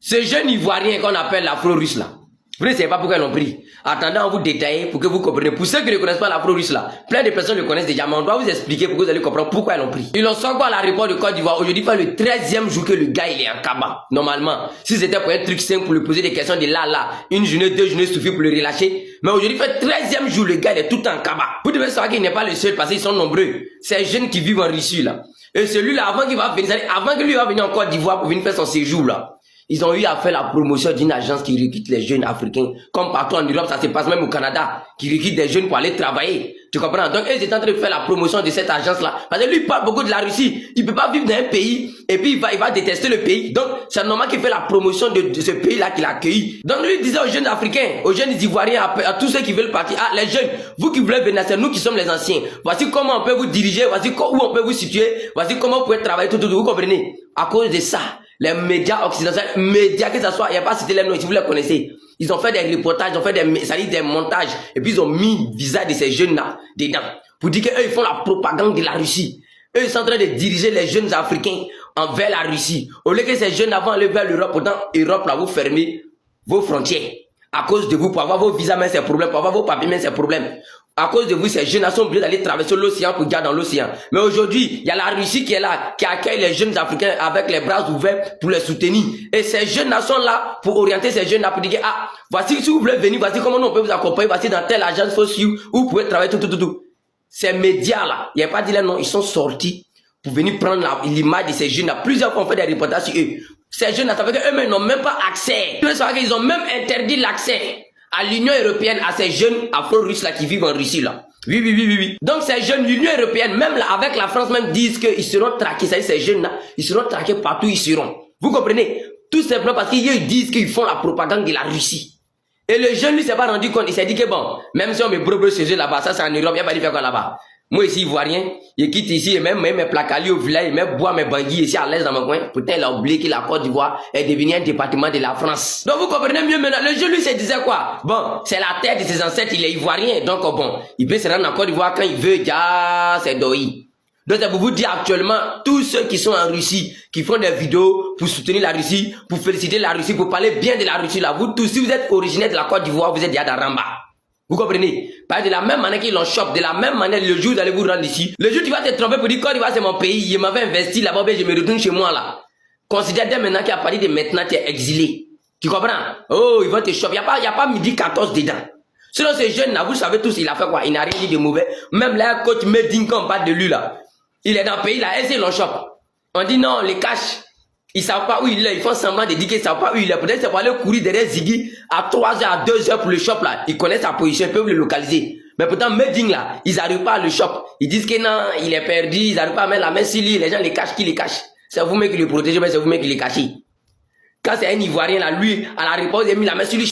Ce jeune Ivoirien qu'on appelle l'Afro-Russe là, vous ne savez pas pourquoi ils l'ont pris. Attendez, on vous détailler pour que vous compreniez. Pour ceux qui ne connaissent pas l'Afro-Russe là, plein de personnes le connaissent déjà, mais on doit vous expliquer pour que vous allez comprendre pourquoi ils l'ont pris. Ils l'ont sorti à l'aéroport de Côte d'Ivoire. Aujourd'hui, fait le 13e jour que le gars il est en cabas. Normalement, si c'était pour un truc simple pour lui poser des questions de là, une journée, 2 journées suffit pour le relâcher. Mais aujourd'hui, fait 13e jour, le gars il est tout en cabas. Vous devez savoir qu'il n'est pas le seul parce qu'ils sont nombreux. Ces jeunes qui vivent en Russie là. Et celui-là, avant qu'il va venir, avant que lui va venir en Côte d'Ivoire pour venir faire son séjour là. Ils ont eu à faire la promotion d'une agence qui recrute les jeunes africains. Comme partout en Europe, ça se passe même au Canada, qui recrute des jeunes pour aller travailler. Tu comprends? Donc, ils étaient en train de faire la promotion de cette agence-là. Parce que lui, il parle beaucoup de la Russie. Il peut pas vivre dans un pays, et puis il va détester le pays. Donc, c'est normal qu'il fait la promotion de ce pays-là qu'il a accueilli. Donc, lui, il disait aux jeunes Africains, aux jeunes Ivoiriens, à tous ceux qui veulent partir, ah, les jeunes, vous qui voulez venir, c'est nous qui sommes les anciens. Voici comment on peut vous diriger, voici où on peut vous situer, voici comment vous pouvez travailler, tout, vous comprenez? À cause de ça, les médias occidentaux, médias que ça soit, il n'y a pas cité les noms, si vous les connaissez. Ils ont fait des reportages, ils ont fait des montages, et puis ils ont mis le visage de ces jeunes-là dedans. Pour dire qu'eux, ils font la propagande de la Russie. Eux, ils sont en train de diriger les jeunes Africains envers la Russie. Au lieu que ces jeunes avant aller vers l'Europe, pourtant, Europe, là, vous fermez vos frontières. À cause de vous, pour avoir vos visas, mais c'est un problème, pour avoir vos papiers, mais c'est un problème. À cause de vous, ces jeunes sont obligés d'aller traverser l'océan pour garder dans l'océan. Mais aujourd'hui, il y a la Russie qui est là, qui accueille les jeunes Africains avec les bras ouverts pour les soutenir. Et ces jeunes sont là pour orienter ces jeunes là pour dire, ah, voici si vous voulez venir, voici comment on peut vous accompagner, voici dans telle agence sociale où vous pouvez travailler, tout. Ces médias là, il n'y a pas dit là non, ils sont sortis pour venir prendre l'image de ces jeunes là. Plusieurs fois on fait des reportages sur eux. Ces jeunes là, ça veut dire qu'eux-mêmes n'ont même pas accès. Ils ont même interdit l'accès à l'Union européenne, à ces jeunes afro-russes là qui vivent en Russie là. Oui. Donc ces jeunes, l'Union européenne, même là, avec la France même, disent qu'ils seront traqués. C'est-à-dire ces jeunes là, ils seront traqués partout où ils seront. Vous comprenez? Tout simplement parce qu'ils disent qu'ils font la propagande de la Russie. Et le jeune lui s'est pas rendu compte, il s'est dit que bon, même si on me brobe chez eux là-bas, ça c'est en Europe, il n'y a pas de faire quoi là-bas. Moi ici, Ivoirien, je quitte ici et même mes placali au village, même boire mes banguilles ici à l'aise dans mon coin. Pourtant, il a oublié que la Côte d'Ivoire est devenue un département de la France. Donc vous comprenez mieux maintenant. Le jeune lui se disait quoi? Bon, c'est la terre de ses ancêtres, il est Ivoirien. Donc bon, il peut se rendre en Côte d'Ivoire quand il veut, déjà, c'est doi. Donc c'est pour vous dire actuellement, tous ceux qui sont en Russie, qui font des vidéos pour soutenir la Russie, pour féliciter la Russie, pour parler bien de la Russie là, vous tous, si vous êtes originaire de la Côte d'Ivoire, vous êtes déjà d'Aramba. Vous comprenez? Parce que de la même manière qu'ils l'ont chopé, de la même manière, le jour où vous allez vous rendre ici, le jour où tu vas te tromper pour dire Côte d'Ivoire c'est mon pays, je m'avais investi là-bas, je me retourne chez moi là. Considère dès maintenant qu'à partir de maintenant, tu es exilé. Tu comprends? Oh, ils vont te choper. Il n'y a pas midi 14 dedans. Sinon, ces jeunes là, vous savez tous, il a fait quoi? Il n'a rien dit de mauvais. Même là, un coach Medine, quand on parle de lui là, il est dans le pays là, et c'est l'on chope. On dit non, on les cache. Ils ne savent pas où il est, ils font semblant de dire qu'ils ne savent pas où il est. Peut-être c'est pour aller courir derrière Ziggy à 3 h, à 2 h pour le shop là. Ils connaissent sa position, ils peuvent le localiser. Mais pourtant, Meding là, ils n'arrivent pas à le shop. Ils disent que non, il est perdu, ils n'arrivent pas à mettre la main sur lui, les gens les cachent, qui les cache? C'est vous-même qui le protégez, mais c'est vous-même qui les cachez. Quand c'est un Ivoirien là, lui, à la réponse, il a mis la main sur lui.